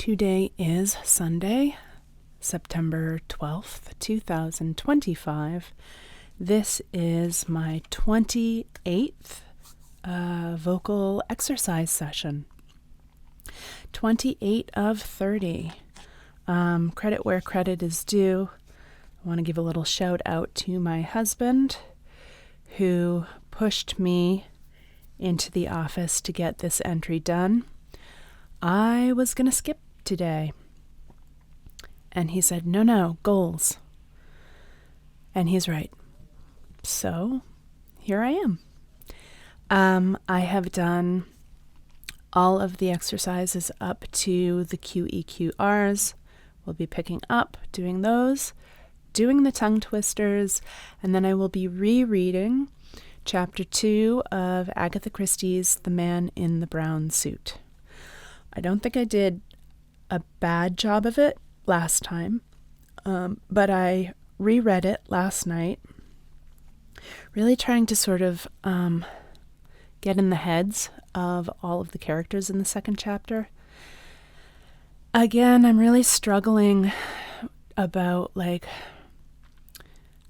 Today is Sunday, September 12th, 2025. This is my 28th vocal exercise session. 28 of 30. Credit where credit is due. I want to give a little shout out to my husband who pushed me into the office to get this entry done. I was going to skip today. And he said, no, goals. And he's right. So here I am. I have done all of the exercises up to the QEQRs. We'll be picking up, doing those, doing the tongue twisters, and then I will be rereading Chapter 2 of Agatha Christie's The Man in the Brown Suit. I don't think I did a bad job of it last time, but I reread it last night, really trying to sort of get in the heads of all of the characters in the second chapter. Again, I'm really struggling about,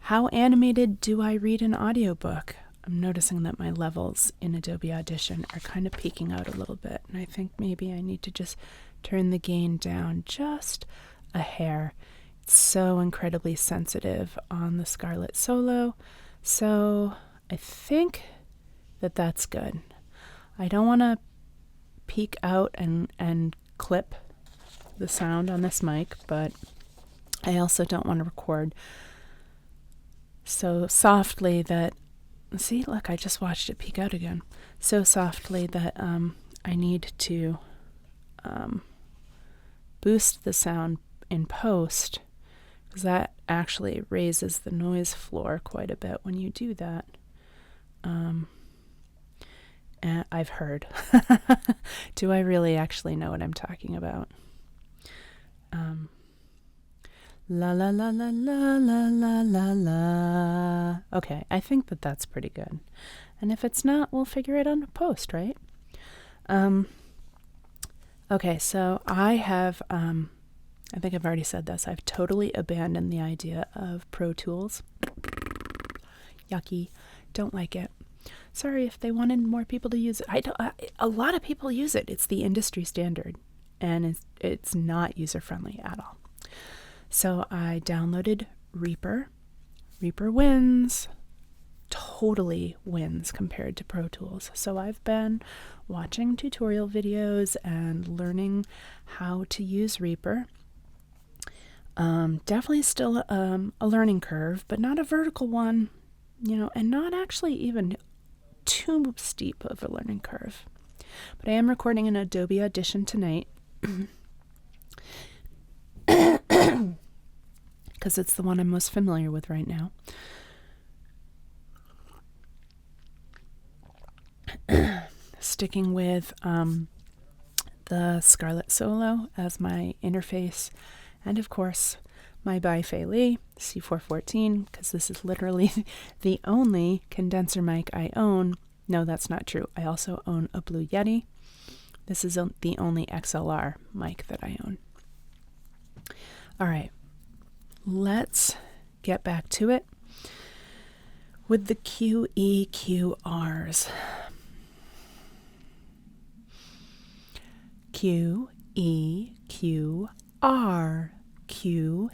how animated do I read an audiobook? I'm noticing that my levels in Adobe Audition are kind of peaking out a little bit, and I think maybe I need to just turn the gain down just a hair. It's so incredibly sensitive on the Scarlet Solo, so I think that that's good. I don't want to peak out and clip the sound on this mic, but I also don't want to record so softly that, see, look, I just watched it peak out again, so softly that I need to boost the sound in post, because that actually raises the noise floor quite a bit when you do that. And I've heard. Do I really actually know what I'm talking about? La la la la la la la la la. Okay, I think that that's pretty good. And if it's not, we'll figure it out in post, right? Okay, so I have, I think I've already said this, I've totally abandoned the idea of Pro Tools. Yucky. Don't like it. Sorry if they wanted more people to use it. A lot of people use it. It's the industry standard, and it's not user-friendly at all. So I downloaded Reaper. Reaper wins. Totally wins compared to Pro Tools. So I've been watching tutorial videos and learning how to use Reaper. Definitely still a learning curve, but not a vertical one, and not actually even too steep of a learning curve. But I am recording an Adobe Audition tonight because it's the one I'm most familiar with right now. Sticking with the Scarlet Solo as my interface, and of course my Bi-Fei Lee C414, because this is literally the only condenser mic I own. No, that's not true. I also own a Blue Yeti. This is the only XLR mic that I own. All right, let's get back to it with the QEQRs. QEQR, QEQR,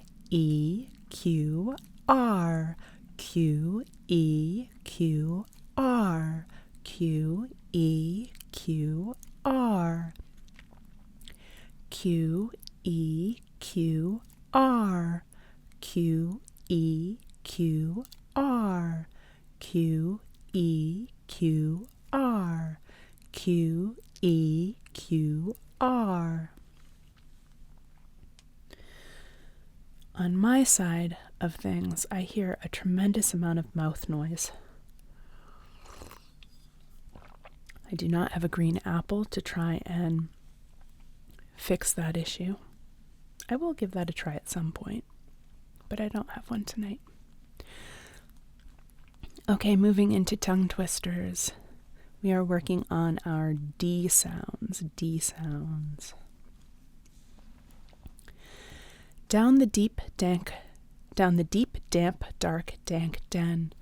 QEQR, QEQR, QEQR, QEQR, QEQR, QEQR. On my side of things, I hear a tremendous amount of mouth noise. I do not have a green apple to try and fix that issue. I will give that a try at some point, but I don't have one tonight. Okay, moving into tongue twisters. We are working on our D sounds. D sounds. Down the deep, damp, dark, dank den. Down the deep, damp, dark, dank den.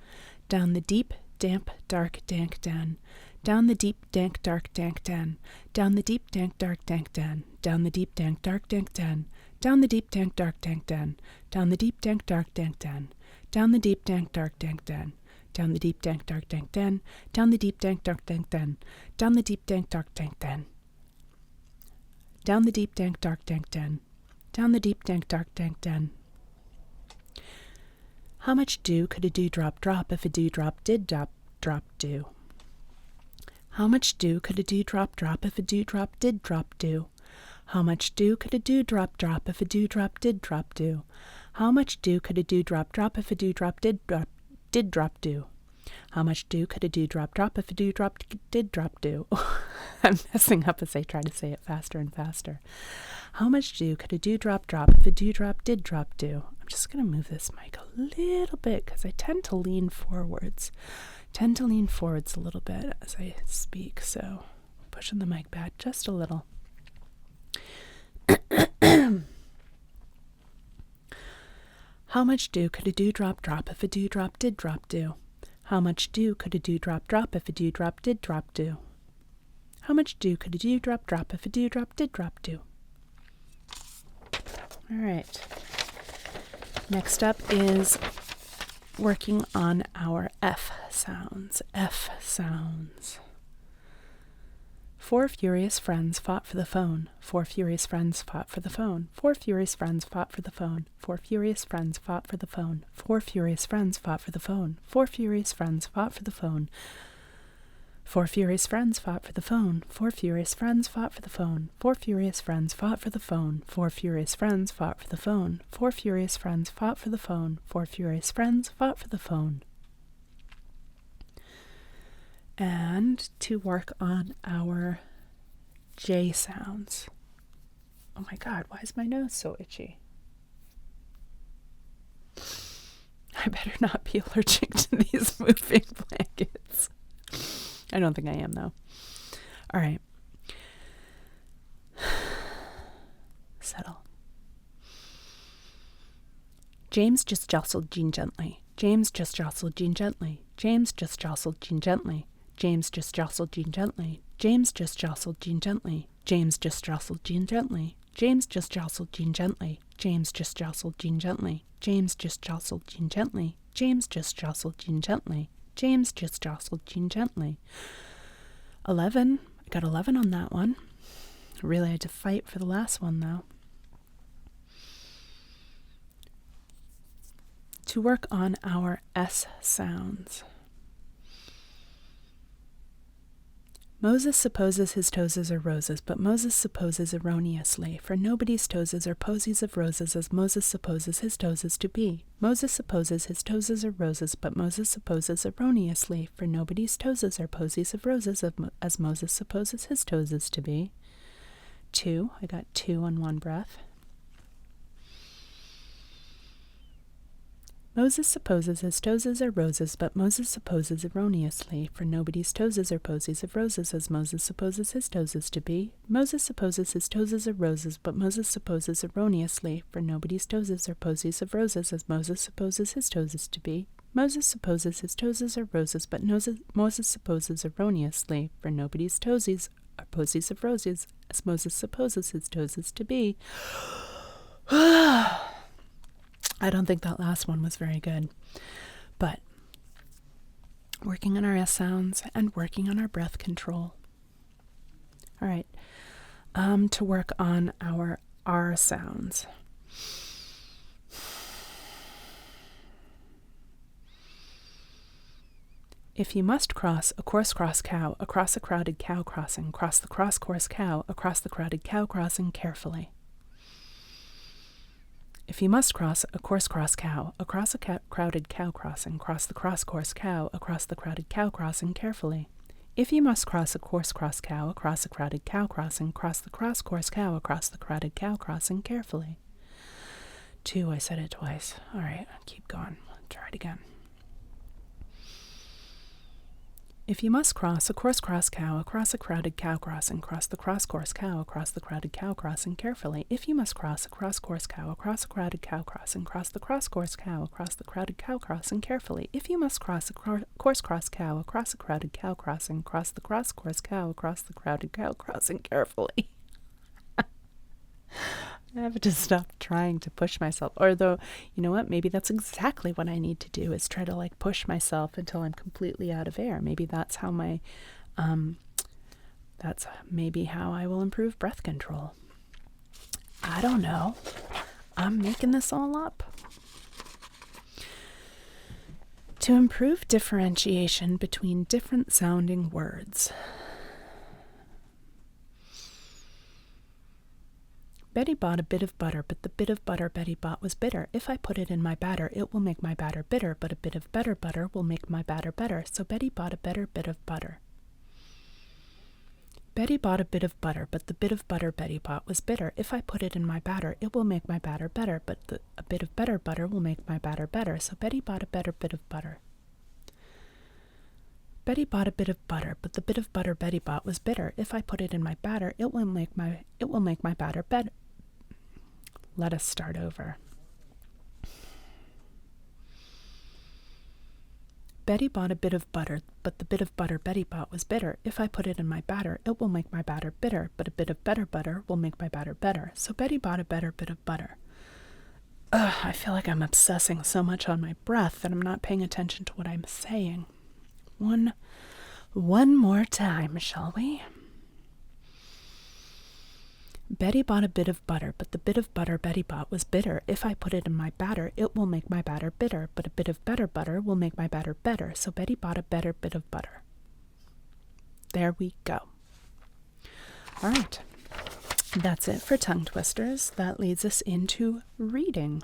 Down the deep, dank, dark, dank den. Down the deep, dank, dark, dank den. Down the deep, dank, dark, dank den. Down the deep, dank, dark, dank den. Down the deep, dank, dark, dank den. Down the deep, dank, dark, dank den. Down the deep, dank, dark, dank den. Down the deep, dank, dark, dank den. Down the deep, dank, dark, dank den. Down the deep, dank, dark, dank den. Down the deep, dank, dark, dank den. How much dew could a dewdrop drop if a dewdrop did drop dew? How much dew could a dewdrop drop if a dewdrop did drop dew? How much dew could a dewdrop drop if a dewdrop did drop dew? How much dew could a dewdrop drop if a dewdrop did drop dew? How much dew could a dewdrop drop if a dewdrop did drop dew? I'm messing up as I try to say it faster and faster. How much dew could a dewdrop drop if a dewdrop did drop dew? I'm just going to move this mic a little bit because I tend to lean forwards. A little bit as I speak, so pushing the mic back just a little. How much dew could a dewdrop drop if a dewdrop did drop dew? How much dew could a dewdrop drop if a dewdrop did drop dew? How much dew could a dewdrop drop if a dewdrop did drop dew? All right. Next up is working on our F sounds. F sounds. Four furious friends fought for the phone. Four furious friends fought for the phone. Four furious friends fought for the phone. Four furious friends fought for the phone. Four furious friends fought for the phone. Four furious friends fought for the phone. Four furious friends fought for the phone. Four furious friends fought for the phone. Four furious friends fought for the phone. Four furious friends fought for the phone. Four furious friends fought for the phone. Four furious friends fought for the phone. And to work on our J sounds. Oh my God, why is my nose so itchy? I better not be allergic to these moving blankets. I don't think I am, though. All right. Settle. James just jostled Jean gently. James just jostled Jean gently. James just jostled Jean gently. James just jostled Jean gently. James just jostled Jean gently. James just jostled Jean gently. James just jostled Jean gently. James just jostled Jean gently. James just jostled Jean gently. James just jostled Jean gently. James just jostled Jean gently. 11. I got 11 on that one. I really had to fight for the last one, though. To work on our S sounds. Moses supposes his toes are roses, but Moses supposes erroneously, for nobody's toes are posies of roses as Moses supposes his toes to be. Moses supposes his toes are roses, but Moses supposes erroneously, for nobody's toes are posies of roses as Moses supposes his toes to be. 2. I got 2 on one breath. Moses supposes his toes are roses, but Moses supposes erroneously, for nobody's toes are posies of roses as Moses supposes his toes to be. Moses supposes his toes are roses, but Moses supposes erroneously, for nobody's toes are posies of roses as Moses supposes his toes to be. Moses supposes his toes are roses, but Moses supposes erroneously, for nobody's toes are posies of roses as Moses supposes his toes to be. I don't think that last one was very good, but working on our S sounds and working on our breath control. All right, to work on our R sounds. If you must cross a course-cross cow across a crowded cow crossing, cross the cross-course cow across the crowded cow crossing carefully. If you must cross a course-cross cow across a crowded cow crossing, cross the cross-course cow across the crowded cow crossing carefully. If you must cross a course-cross cow across a crowded cow crossing, cross the cross-course cow across the crowded cow crossing carefully. 2, I said it twice. All right, keep going. Try it again. If you must cross a course-cross cow across a crowded cow crossing, cross the cross-course cow across the crowded cow crossing carefully. If you must cross a cross-course cow across a crowded cow crossing, cross the cross-course cow across the crowded cow crossing carefully. If you must cross a course-cross cow across a crowded cow crossing, cross the cross-course cow across the crowded cow crossing carefully. I have to stop trying to push myself. Or though, you know what? Maybe that's exactly what I need to do, is try to like push myself until I'm completely out of air. Maybe that's how that's maybe how I will improve breath control. I don't know. I'm making this all up. To improve differentiation between different sounding words. Betty bought a bit of butter, but the bit of butter Betty bought was bitter. If I put it in my batter, it will make my batter bitter, but a bit of better butter will make my batter better. So Betty bought a better bit of butter. Betty bought a bit of butter, but the bit of butter Betty bought was bitter. If I put it in my batter, it will make my batter better, but a bit of better butter will make my batter better. So Betty bought a better bit of butter. Betty bought a bit of butter, but the bit of butter Betty bought was bitter. If I put it in my batter, it will make my batter better. Let us start over. Betty bought a bit of butter, but the bit of butter Betty bought was bitter. If I put it in my batter, it will make my batter bitter, but a bit of better butter will make my batter better. So Betty bought a better bit of butter. I feel like I'm obsessing so much on my breath that I'm not paying attention to what I'm saying. One more time, shall we? Betty bought a bit of butter, but the bit of butter Betty bought was bitter. If I put it in my batter, it will make my batter bitter, but a bit of better butter will make my batter better. So Betty bought a better bit of butter. There we go. All right. That's it for tongue twisters. That leads us into reading.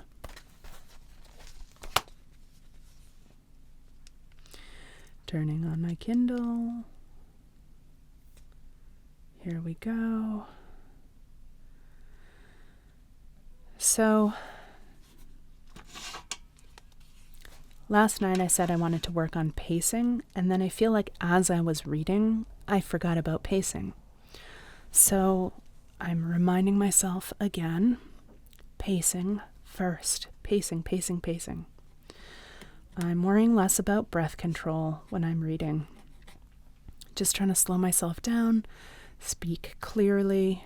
Turning on my Kindle. Here we go. So, last night I said I wanted to work on pacing, and then I feel like as I was reading, I forgot about pacing. So, I'm reminding myself again, pacing first. Pacing. I'm worrying less about breath control when I'm reading. Just trying to slow myself down, speak clearly.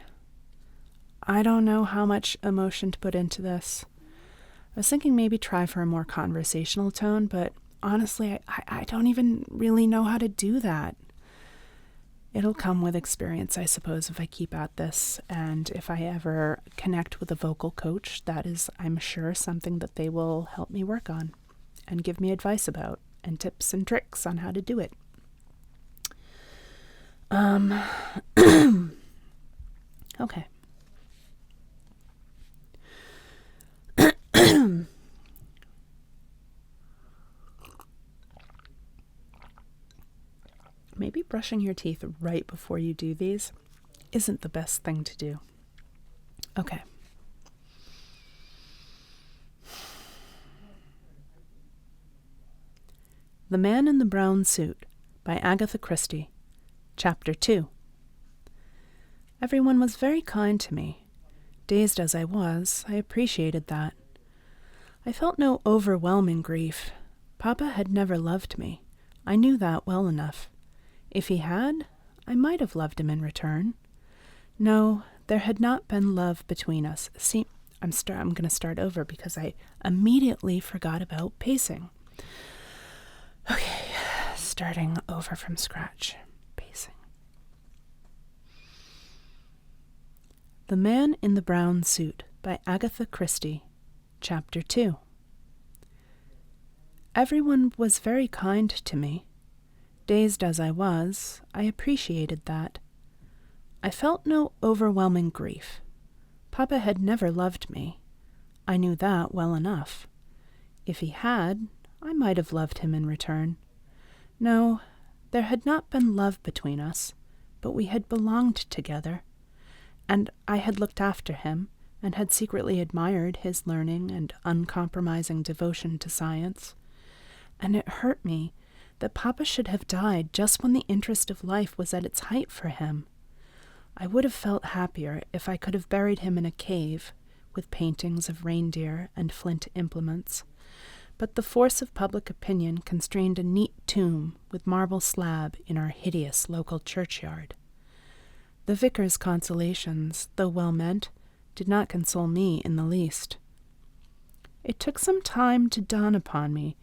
I don't know how much emotion to put into this. I was thinking maybe try for a more conversational tone, but honestly, I don't even really know how to do that. It'll come with experience, I suppose, if I keep at this, and if I ever connect with a vocal coach, that is, I'm sure, something that they will help me work on and give me advice about, and tips and tricks on how to do it. Okay. Maybe brushing your teeth right before you do these isn't the best thing to do. Okay. The Man in the Brown Suit by Agatha Christie. Chapter 2. Everyone was very kind to me. Dazed as I was, I appreciated that. I felt no overwhelming grief. Papa had never loved me. I knew that well enough. If he had, I might have loved him in return. No, there had not been love between us. See, I'm going to start over because I immediately forgot about pacing. Okay, starting over from scratch. Pacing. The Man in the Brown Suit by Agatha Christie. Chapter 2. Everyone was very kind to me. Dazed as I was, I appreciated that. I felt no overwhelming grief. Papa had never loved me. I knew that well enough. If he had, I might have loved him in return. No, there had not been love between us, but we had belonged together, and I had looked after him, and had secretly admired his learning and uncompromising devotion to science. And it hurt me that Papa should have died just when the interest of life was at its height for him. I would have felt happier if I could have buried him in a cave, with paintings of reindeer and flint implements, but the force of public opinion constrained a neat tomb with marble slab in our hideous local churchyard. The vicar's consolations, though well-meant, did not console me in the least. It took some time to dawn upon me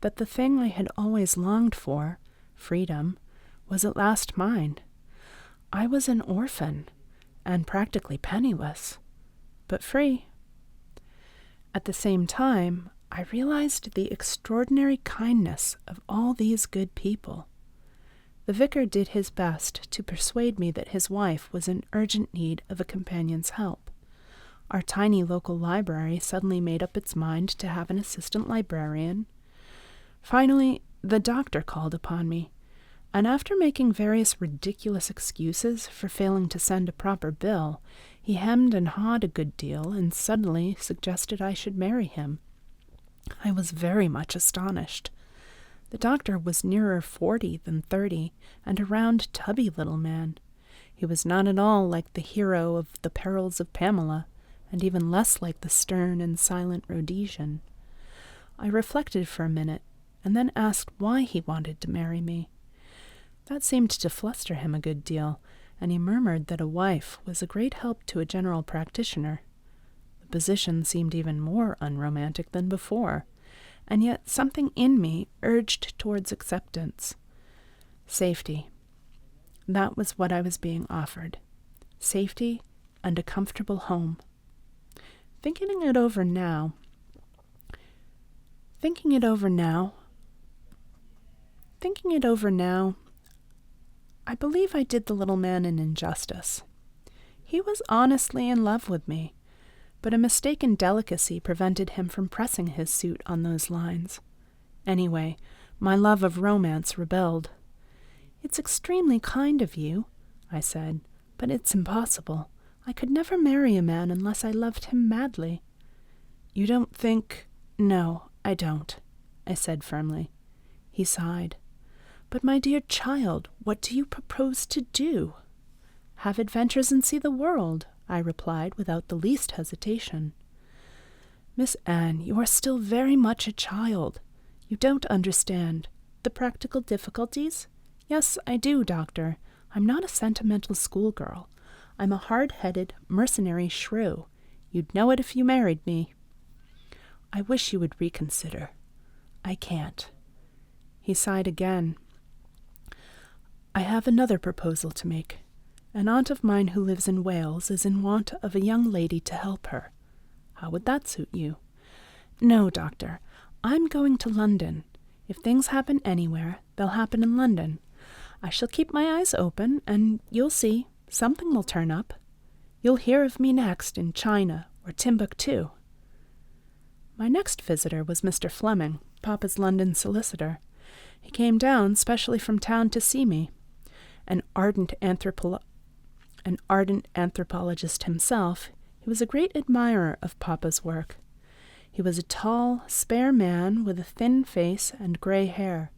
that the thing I had always longed for, freedom, was at last mine. I was an orphan, and practically penniless, but free. At the same time, I realized the extraordinary kindness of all these good people. The vicar did his best to persuade me that his wife was in urgent need of a companion's help. Our tiny local library suddenly made up its mind to have an assistant librarian. Finally, the doctor called upon me, and after making various ridiculous excuses for failing to send a proper bill, he hemmed and hawed a good deal and suddenly suggested I should marry him. I was very much astonished. The doctor was nearer 40 than 30, and a round, tubby little man. He was not at all like the hero of The Perils of Pamela, and even less like the stern and silent Rhodesian. I reflected for a minute, and then asked why he wanted to marry me. That seemed to fluster him a good deal, and he murmured that a wife was a great help to a general practitioner. The position seemed even more unromantic than before, and yet something in me urged towards acceptance. Safety. That was what I was being offered. Safety and a comfortable home. Thinking it over now, I believe I did the little man an injustice. He was honestly in love with me, but a mistaken delicacy prevented him from pressing his suit on those lines. Anyway, my love of romance rebelled. "It's extremely kind of you," I said, "but it's impossible. I could never marry a man unless I loved him madly." "You don't think—" "No, I don't," I said firmly. He sighed. "But my dear child, what do you propose to do?" "Have adventures and see the world," I replied without the least hesitation. "Miss Anne, you are still very much a child. You don't understand. The practical difficulties? Yes, I do, Doctor. I'm not a sentimental schoolgirl. I'm a hard-headed, mercenary shrew. You'd know it if you married me." "I wish you would reconsider." "I can't." He sighed again. "I have another proposal to make. An aunt of mine who lives in Wales is in want of a young lady to help her. How would that suit you?" "No, Doctor. I'm going to London. If things happen anywhere, they'll happen in London. I shall keep my eyes open, and you'll see, something will turn up. You'll hear of me next in China or Timbuktu." My next visitor was Mr. Fleming, Papa's London solicitor. He came down specially from town to see me. An ardent anthropologist himself, he was a great admirer of Papa's work. He was a tall, spare man with a thin face and gray hair.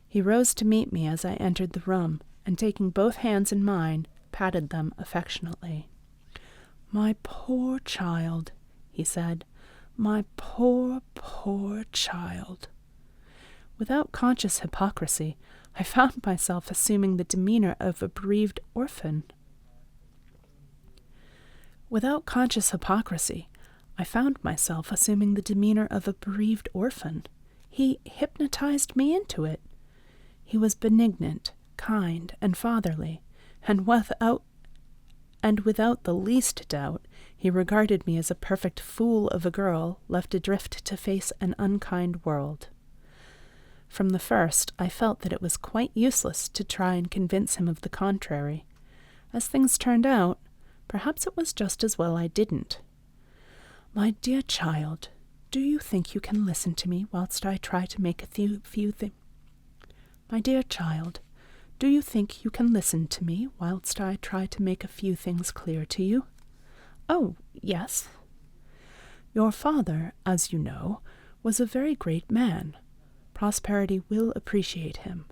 He rose to meet me as I entered the room, and taking both hands in mine, patted them affectionately. "My poor child," he said. "My poor, poor child." Without conscious hypocrisy, I found myself assuming the demeanor of a bereaved orphan. He hypnotized me into it. He was benignant, kind, and fatherly, and without the least doubt, he regarded me as a perfect fool of a girl left adrift to face an unkind world. From the first, I felt that it was quite useless to try and convince him of the contrary. As things turned out, perhaps it was just as well I didn't. "My dear child, do you think you can listen to me whilst I try to make a few things? My dear child, do you think you can listen to me whilst I try to make a few things clear to you?" "Oh, yes." "Your father, as you know, was a very great man. Prosperity will appreciate him,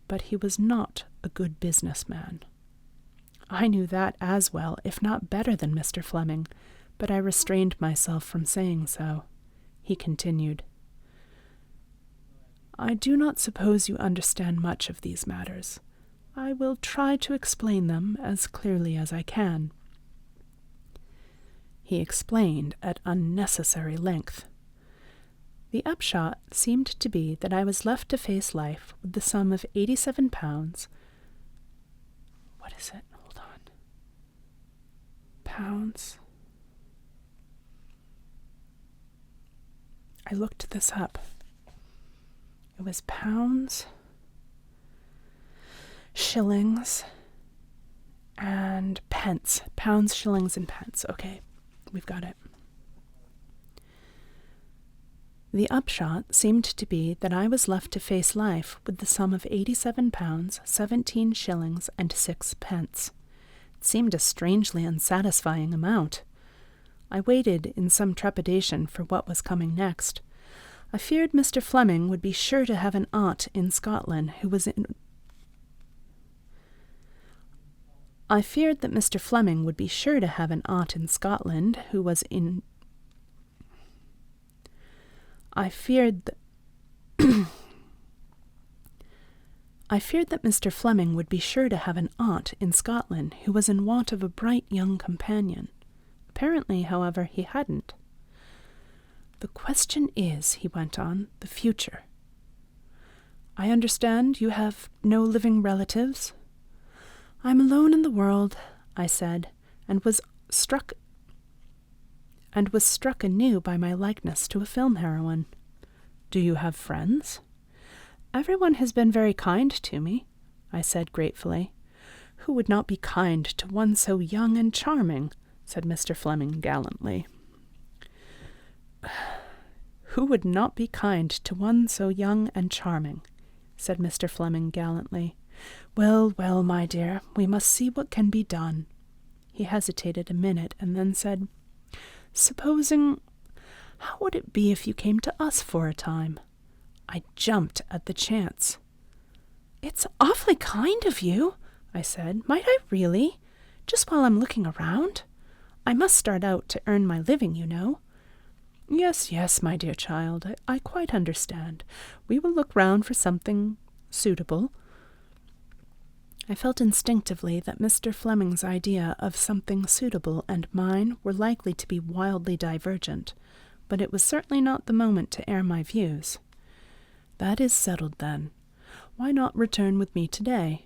but he was not a good businessman. I knew that as well, if not better than Mr. Fleming, but I restrained myself from saying so. He continued, I do not suppose you understand much of these matters. I will try to explain them as clearly as I can. He explained at unnecessary length. The upshot seemed to be that I was left to face life with the sum of £87. What is it? Hold on. Pounds. I looked this up. It was pounds, shillings, and pence. Pounds, shillings, and pence. Okay, we've got it. The upshot seemed to be that I was left to face life with the sum of £87, 17 shillings, and 6 pence. It seemed a strangely unsatisfying amount. I waited in some trepidation for what was coming next. I feared Mr. Fleming would be sure to have an aunt in Scotland who was in... I feared that Mr. Fleming would be sure to have an aunt in Scotland who was in... I feared that Mr. Fleming would be sure to have an aunt in Scotland who was in want of a bright young companion. Apparently, however, he hadn't. The question is, he went on, the future. I understand you have no living relatives? I'm alone in the world, I said, and was struck anew by my likeness to a film heroine. Do you have friends? Everyone has been very kind to me, I said gratefully. Who would not be kind to one so young and charming? Said Mr. Fleming gallantly. Who would not be kind to one so young and charming? Said Mr. Fleming gallantly. Well, well, my dear, we must see what can be done. He hesitated a minute and then said, Supposing, how would it be if you came to us for a time? I jumped at the chance. It's awfully kind of you, I said. Might I really? Just while I'm looking around? I must start out to earn my living, you know. Yes, yes, my dear child, I quite understand. We will look round for something suitable. I felt instinctively that Mr. Fleming's idea of something suitable and mine were likely to be wildly divergent, but it was certainly not the moment to air my views. That is settled, then. Why not return with me today?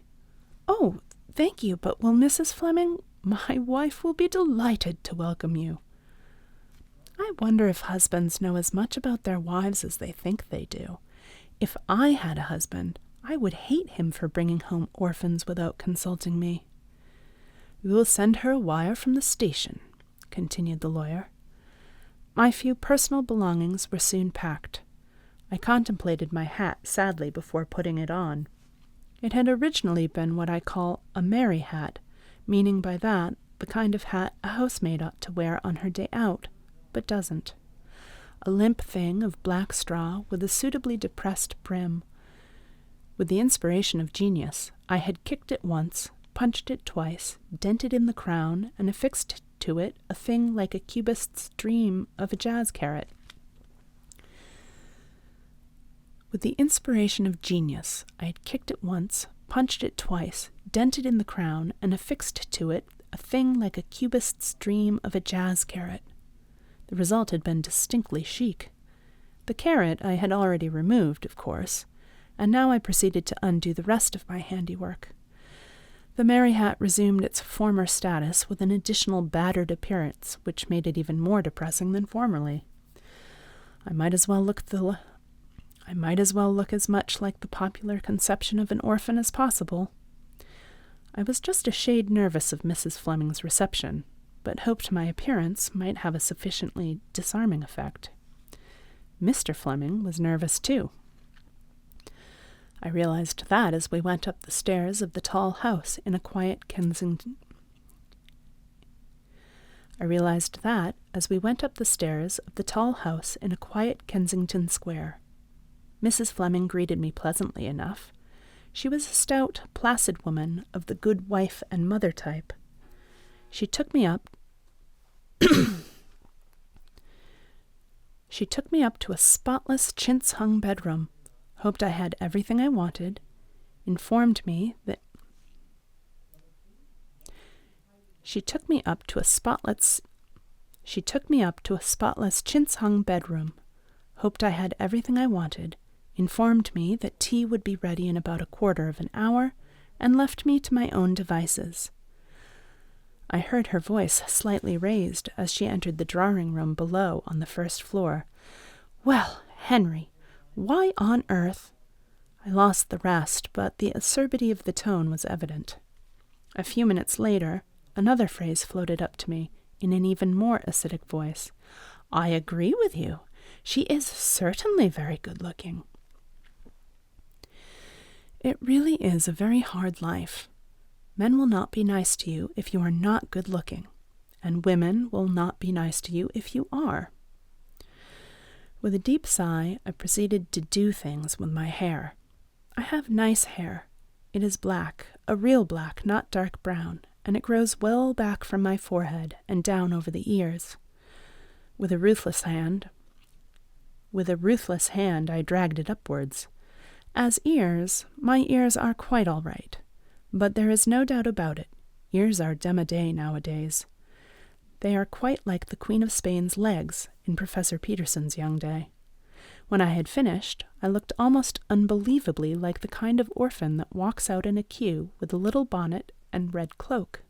Oh, thank you, but will Mrs. Fleming? My wife will be delighted to welcome you. I wonder if husbands know as much about their wives as they think they do. If I had a husband, I would hate him for bringing home orphans without consulting me. We will send her a wire from the station, continued the lawyer. My few personal belongings were soon packed. I contemplated my hat sadly before putting it on. It had originally been what I call a merry hat, meaning by that the kind of hat a housemaid ought to wear on her day out, but doesn't. A limp thing of black straw with a suitably depressed brim. With the inspiration of genius, I had kicked it once, punched it twice, dented in the crown, and affixed to it a thing like a cubist's dream of a jazz carrot. With the inspiration of genius, I had kicked it once, punched it twice, dented in the crown, and affixed to it a thing like a cubist's dream of a jazz carrot. The result had been distinctly chic. The carrot I had already removed, of course, and now I proceeded to undo the rest of my handiwork. The merry hat resumed its former status with an additional battered appearance, which made it even more depressing than formerly. I might as well look as much like the popular conception of an orphan as possible. I was just a shade nervous of Mrs. Fleming's reception, but hoped my appearance might have a sufficiently disarming effect. Mr. Fleming was nervous too. I realized that as we went up the stairs of the tall house in a quiet Kensington Square. Mrs. Fleming greeted me pleasantly enough. She was a stout, placid woman of the good wife and mother type. She took me up to a spotless chintz-hung bedroom, hoped I had everything I wanted, informed me that She took me up to a spotless chintz-hung bedroom, hoped I had everything I wanted, informed me that tea would be ready in about a quarter of an hour, and left me to my own devices. I heard her voice slightly raised as she entered the drawing-room below on the first floor. "Well, Henry, why on earth—" I lost the rest, but the acerbity of the tone was evident. A few minutes later, another phrase floated up to me in an even more acidic voice. "I agree with you. She is certainly very good-looking." It really is a very hard life. Men will not be nice to you if you are not good-looking, and women will not be nice to you if you are. With a deep sigh, I proceeded to do things with my hair. I have nice hair. It is black, a real black, not dark brown, and it grows well back from my forehead and down over the ears. With a ruthless hand, I dragged it upwards. As ears, my ears are quite all right, but there is no doubt about it. Ears are démodé nowadays. They are quite like the Queen of Spain's legs in Professor Peterson's young day. When I had finished, I looked almost unbelievably like the kind of orphan that walks out in a queue with a little bonnet and red cloak.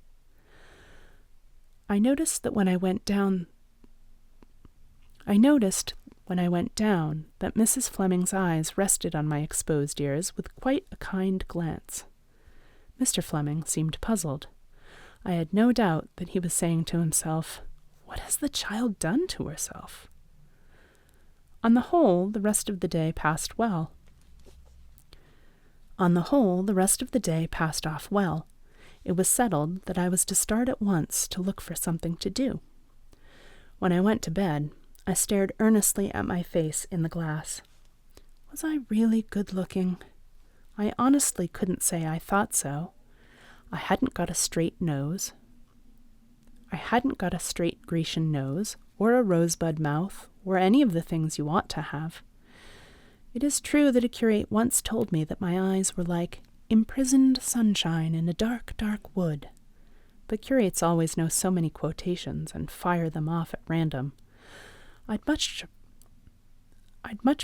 I noticed when I went down that Mrs. Fleming's eyes rested on my exposed ears with quite a kind glance. Mr. Fleming seemed puzzled. I had no doubt that he was saying to himself, "What has the child done to herself?" On the whole, the rest of the day passed off well. It was settled that I was to start at once to look for something to do. When I went to bed, I stared earnestly at my face in the glass. Was I really good-looking? I honestly couldn't say I thought so. I hadn't got a straight nose. I hadn't got a straight Grecian nose, or a rosebud mouth, or any of the things you ought to have. It is true that a curate once told me that my eyes were like imprisoned sunshine in a dark, dark wood. But curates always know so many quotations and fire them off at random. I'd much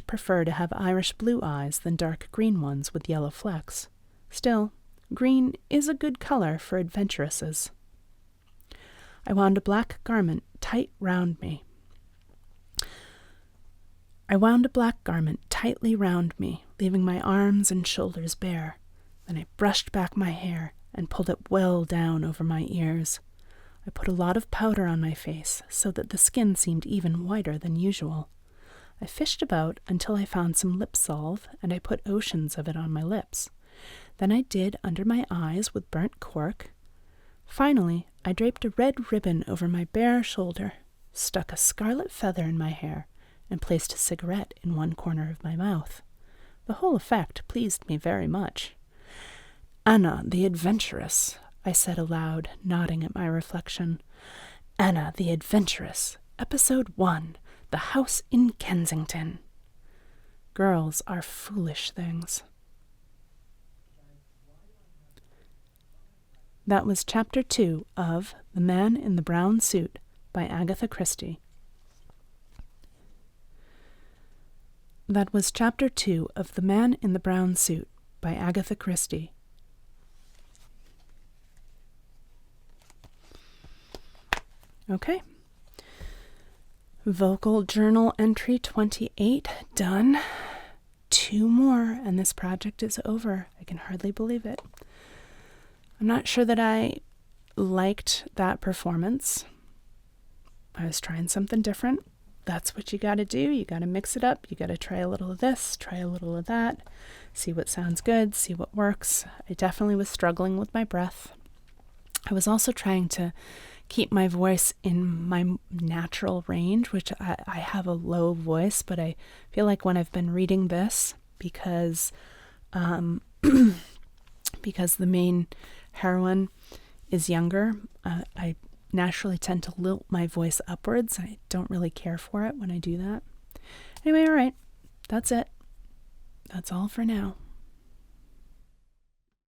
prefer to have Irish blue eyes than dark green ones with yellow flecks. Still, green is a good color for adventuresses. I wound a black garment tightly round me. Leaving my arms and shoulders bare. Then I brushed back my hair and pulled it well down over my ears. I put a lot of powder on my face so that the skin seemed even whiter than usual. I fished about until I found some lip salve, and I put oceans of it on my lips. Then I did under my eyes with burnt cork. Finally, I draped a red ribbon over my bare shoulder, stuck a scarlet feather in my hair, and placed a cigarette in one corner of my mouth. The whole effect pleased me very much. "Anna the Adventuress," I said aloud, nodding at my reflection. "Anna the Adventuress, Episode 1, The House in Kensington." Girls are foolish things. That was Chapter 2 of The Man in the Brown Suit by Agatha Christie. That was Chapter 2 of The Man in the Brown Suit by Agatha Christie. Okay. Vocal Journal Entry 28 done. 2 more, and this project is over. I can hardly believe it. I'm not sure that I liked that performance. I was trying something different. That's what you gotta do. You gotta mix it up. You gotta try a little of this, try a little of that, see what sounds good, see what works. I definitely was struggling with my breath. I was also trying to keep my voice in my natural range, which I have a low voice, but I feel like when I've been reading this, because because the main heroine is younger, I naturally tend to lilt my voice upwards. I don't really care for it when I do that. Anyway, all right. That's it. That's all for now.